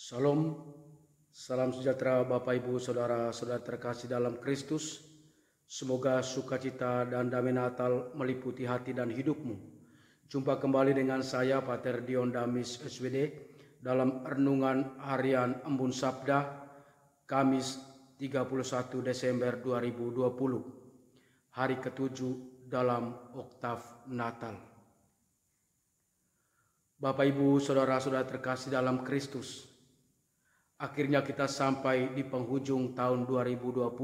Salam, salam sejahtera Bapak Ibu Saudara-saudara terkasih dalam Kristus. Semoga sukacita dan damai Natal meliputi hati dan hidupmu. Jumpa kembali dengan saya Pater Dion Damis SWD dalam renungan harian Embun Sabda Kamis 31 Desember 2020. Hari ketujuh dalam oktav Natal. Bapak Ibu Saudara-saudara terkasih dalam Kristus, akhirnya kita sampai di penghujung tahun 2020.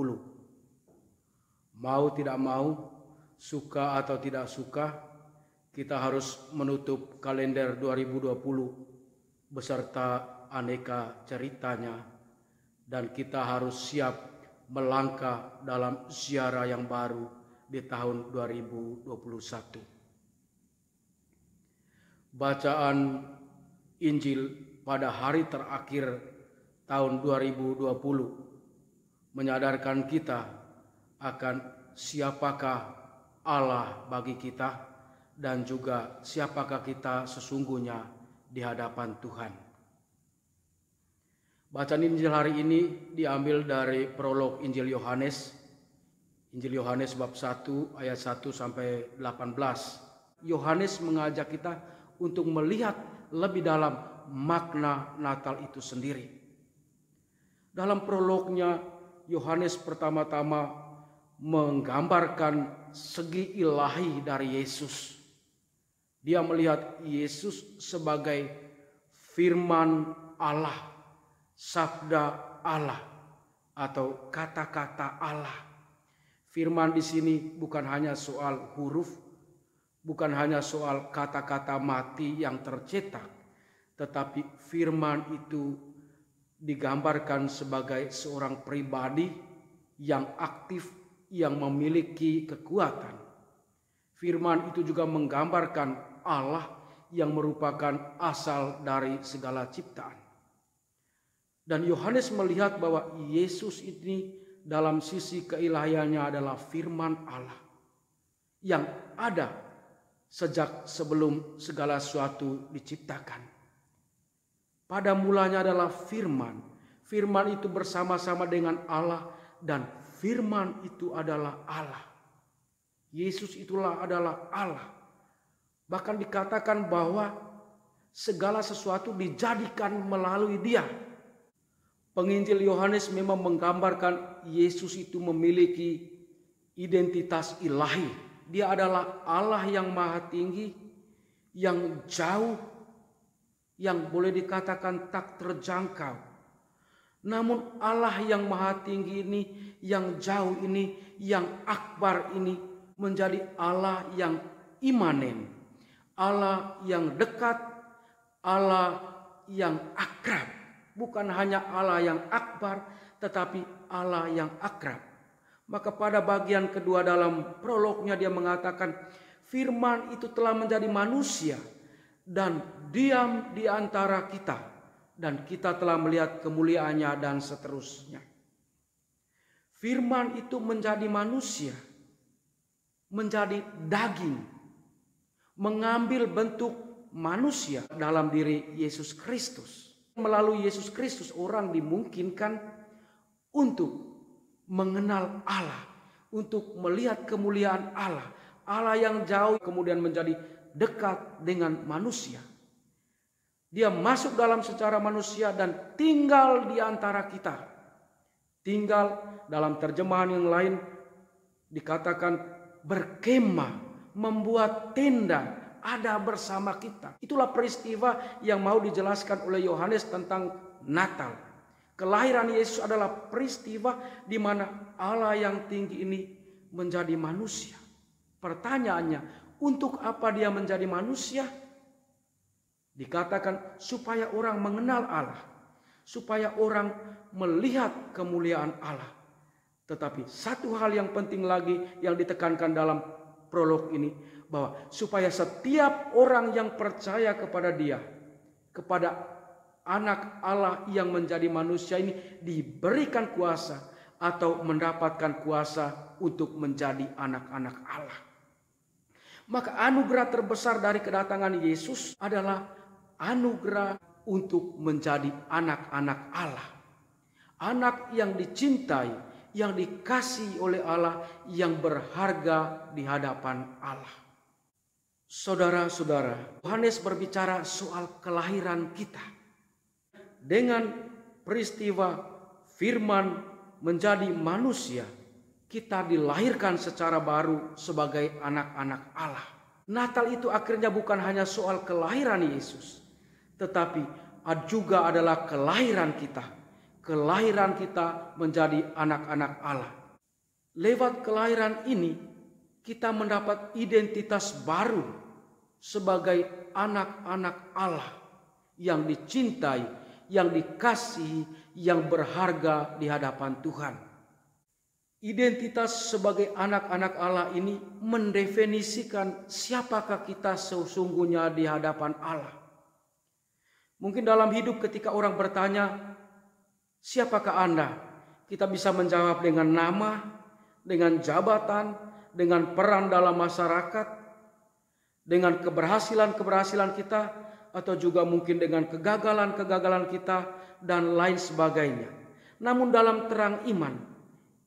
Mau tidak mau, suka atau tidak suka, kita harus menutup kalender 2020 beserta aneka ceritanya, dan kita harus siap melangkah dalam ziarah yang baru di tahun 2021. Bacaan Injil pada hari terakhir tahun 2020 menyadarkan kita akan siapakah Allah bagi kita dan juga siapakah kita sesungguhnya di hadapan Tuhan. Bacaan Injil hari ini diambil dari prolog Injil Yohanes. Injil Yohanes bab 1 ayat 1 sampai 18. Yohanes mengajak kita untuk melihat lebih dalam makna Natal itu sendiri. Dalam prolognya, Yohanes pertama-tama menggambarkan segi ilahi dari Yesus. Dia melihat Yesus sebagai firman Allah, sabda Allah, atau kata-kata Allah. Firman di sini bukan hanya soal huruf, bukan hanya soal kata-kata mati yang tercetak, tetapi firman itu digambarkan sebagai seorang pribadi yang aktif, yang memiliki kekuatan. Firman itu juga menggambarkan Allah yang merupakan asal dari segala ciptaan. Dan Yohanes melihat bahwa Yesus ini dalam sisi keilahiannya adalah firman Allah yang ada sejak sebelum segala sesuatu diciptakan. Pada mulanya adalah firman. Firman itu bersama-sama dengan Allah dan firman itu adalah Allah. Yesus itulah adalah Allah. Bahkan dikatakan bahwa segala sesuatu dijadikan melalui Dia. Penginjil Yohanes memang menggambarkan Yesus itu memiliki identitas ilahi. Dia adalah Allah yang maha tinggi, yang jauh, yang boleh dikatakan tak terjangkau. Namun Allah yang maha tinggi ini, yang jauh ini, yang akbar ini menjadi Allah yang imanen, Allah yang dekat, Allah yang akrab. Bukan hanya Allah yang akbar, tetapi Allah yang akrab. Maka pada bagian kedua dalam prolognya dia mengatakan firman itu telah menjadi manusia dan diam di antara kita, dan kita telah melihat kemuliaannya dan seterusnya. Firman itu menjadi manusia, menjadi daging, mengambil bentuk manusia dalam diri Yesus Kristus. Melalui Yesus Kristus orang dimungkinkan untuk mengenal Allah, untuk melihat kemuliaan Allah. Allah yang jauh kemudian menjadi dekat dengan manusia. Dia masuk dalam secara manusia dan tinggal di antara kita. Tinggal dalam terjemahan yang lain dikatakan berkemah, membuat tenda, ada bersama kita. Itulah peristiwa yang mau dijelaskan oleh Yohanes tentang Natal. Kelahiran Yesus adalah peristiwa di mana Allah yang tinggi ini menjadi manusia. Pertanyaannya, untuk apa dia menjadi manusia? Dikatakan supaya orang mengenal Allah, supaya orang melihat kemuliaan Allah. Tetapi satu hal yang penting lagi yang ditekankan dalam prolog ini, bahwa supaya setiap orang yang percaya kepada Dia, kepada Anak Allah yang menjadi manusia ini diberikan kuasa atau mendapatkan kuasa untuk menjadi anak-anak Allah. Maka anugerah terbesar dari kedatangan Yesus adalah anugerah untuk menjadi anak-anak Allah. Anak yang dicintai, yang dikasihi oleh Allah, yang berharga di hadapan Allah. Saudara-saudara, Yohanes berbicara soal kelahiran kita. Dengan peristiwa firman menjadi manusia, kita dilahirkan secara baru sebagai anak-anak Allah. Natal itu akhirnya bukan hanya soal kelahiran Yesus, tetapi juga adalah kelahiran kita. Kelahiran kita menjadi anak-anak Allah. Lewat kelahiran ini, kita mendapat identitas baru sebagai anak-anak Allah yang dicintai, yang dikasihi, yang berharga di hadapan Tuhan. Identitas sebagai anak-anak Allah ini mendefinisikan siapakah kita sesungguhnya di hadapan Allah. Mungkin dalam hidup ketika orang bertanya, siapakah Anda? Kita bisa menjawab dengan nama, dengan jabatan, dengan peran dalam masyarakat, dengan keberhasilan-keberhasilan kita, atau juga mungkin dengan kegagalan-kegagalan kita, dan lain sebagainya. Namun dalam terang iman,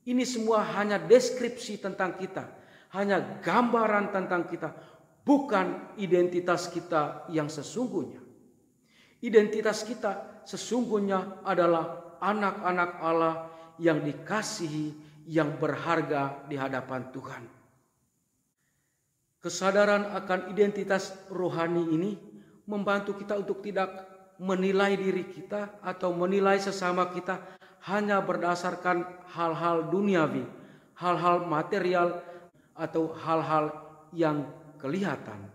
ini semua hanya deskripsi tentang kita, hanya gambaran tentang kita, bukan identitas kita yang sesungguhnya. Identitas kita sesungguhnya adalah anak-anak Allah yang dikasihi, yang berharga di hadapan Tuhan. Kesadaran akan identitas rohani ini membantu kita untuk tidak menilai diri kita atau menilai sesama kita hanya berdasarkan hal-hal duniawi, hal-hal material atau hal-hal yang kelihatan.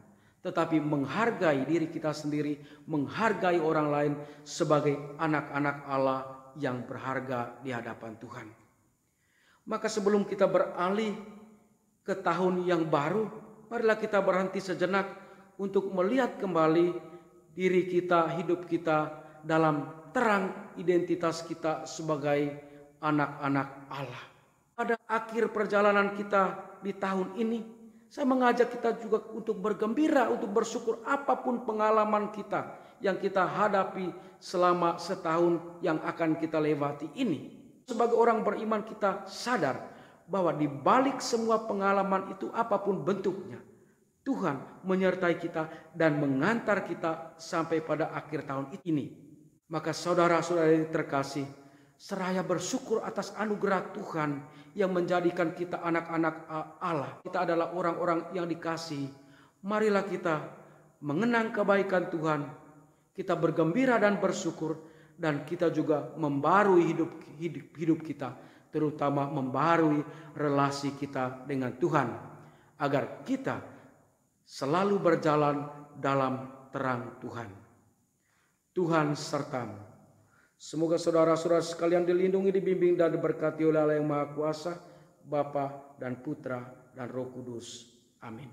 Tetapi menghargai diri kita sendiri, menghargai orang lain sebagai anak-anak Allah yang berharga di hadapan Tuhan. Maka sebelum kita beralih ke tahun yang baru, marilah kita berhenti sejenak untuk melihat kembali diri kita, hidup kita dalam terang identitas kita sebagai anak-anak Allah. Pada akhir perjalanan kita di tahun ini, saya mengajak kita juga untuk bergembira, untuk bersyukur apapun pengalaman kita yang kita hadapi selama setahun yang akan kita lewati ini. Sebagai orang beriman kita sadar bahwa di balik semua pengalaman itu apapun bentuknya, Tuhan menyertai kita dan mengantar kita sampai pada akhir tahun ini. Maka saudara-saudari terkasih, seraya bersyukur atas anugerah Tuhan yang menjadikan kita anak-anak Allah. Kita adalah orang-orang yang dikasihi. Marilah kita mengenang kebaikan Tuhan. Kita bergembira dan bersyukur. Dan kita juga membarui hidup kita. Terutama membarui relasi kita dengan Tuhan. Agar kita selalu berjalan dalam terang Tuhan. Tuhan sertamu. Semoga saudara-saudara sekalian dilindungi, dibimbing, dan diberkati oleh Allah yang Maha Kuasa, Bapa dan Putra dan Roh Kudus. Amin.